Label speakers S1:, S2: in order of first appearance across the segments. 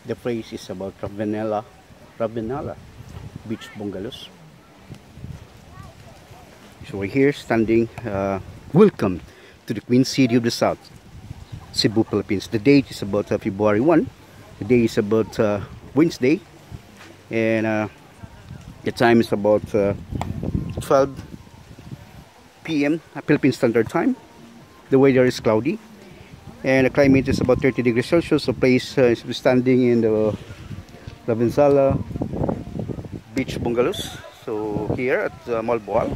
S1: The phrase is about Ravenala Beach Bungalows. So we're here standing. Welcome to the Queen City of the South, Cebu, Philippines. The date is about February 1. The day is about Wednesday, and the time is about 12 p.m. Philippine Standard Time. The weather is cloudy, and the climate is about 30 degrees Celsius. The place is standing in the Ravenala Beach Bungalows. So here at Malboal,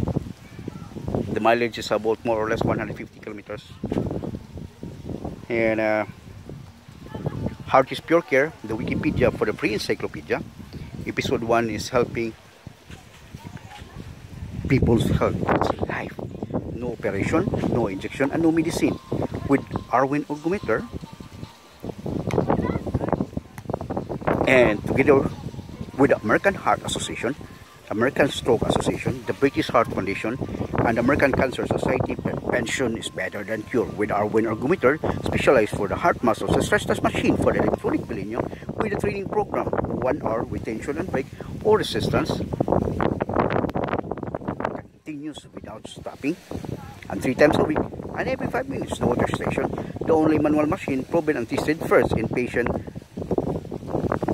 S1: the mileage is about more or less 150 kilometers. And Heart is Pure Care, the Wikipedia for the pre-encyclopedia. Episode 1 is helping people's health. It's life. No operation, no injection, and no medicine. With Arwen Ergometer, and together with the American Heart Association, American Stroke Association, the British Heart Foundation, and the American Cancer Society, prevention is better than cure. With Arwen Ergometer, specialized for the heart muscles, a stress test machine for the electronic millennium with a training program, 1 hour with tension and break or resistance, continues without stopping, and 3 times a week, and every 5 minutes, no water station. The only manual machine proven and tested first in patient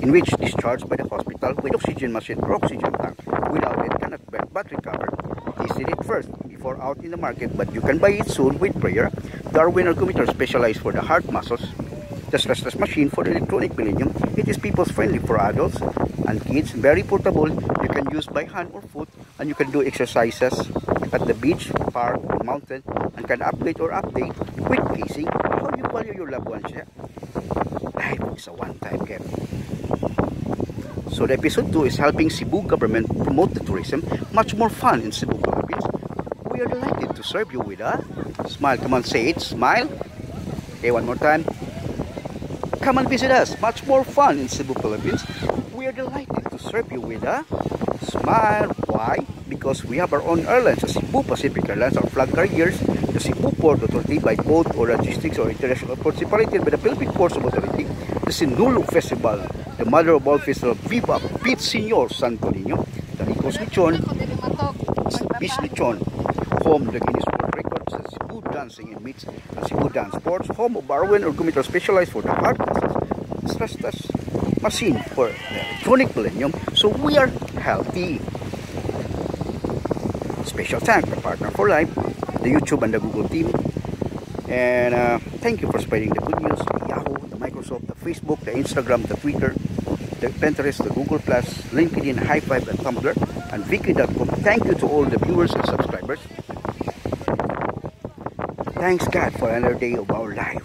S1: in which discharged by the hospital with oxygen machine or oxygen tank. Without it, cannot but recover. Tested it first before out in the market, but you can buy it soon with prayer. The Arwen Ergometer specialized for the heart muscles, the stress test machine for the electronic millennium. It is people's friendly for adults and kids, very portable. You can use by hand or foot, and you can do exercises at the beach, park, or mountain, and can upgrade or update with casing. How you value your loved ones? Yeah? Life is a one-time gift. So the episode 2 is helping Cebu government promote the tourism. Much more fun in Cebu, Philippines. We are delighted to serve you with a smile. Come on, say it. Smile. Okay, one more time. Come and visit us. Much more fun in Cebu, Philippines. We are delighted to serve you with a smile. Why? Because we have our own airlines, the Cebu Pacific Airlines, our flag carriers, the Cebu Port Authority by boat or logistics or international ports separated by the Philippine Ports Authority, the Sinulog Festival, the mother of all festival, Viva Pete Senor Santo Niño, the Icos Lechon, Beach Lechon, home the Guinness World Records, the Cebu Dancing and Meets, the Cebu Dance Sports, home of Arwen Ergometer specialized for the heart muscles, stress test machine for the electronic millennium. So we are healthy. Special thanks to Partner for Life, the YouTube and the Google team, and thank you for spreading the good news. The Yahoo, the Microsoft, the Facebook, the Instagram, the Twitter, the Pinterest, the Google+, LinkedIn, High Five, and Tumblr, and Viki.com. Thank you to all the viewers and subscribers. Thanks God for another day of our life.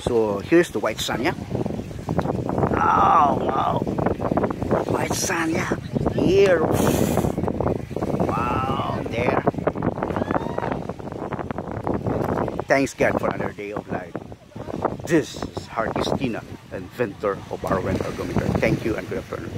S1: So here's the White Sun, yeah? Oh, wow. White Sun, yeah? Here. Wow, there. Thanks God for another day of life. This is Harkistina, inventor of Arwen Ergometer. Thank you and good afternoon.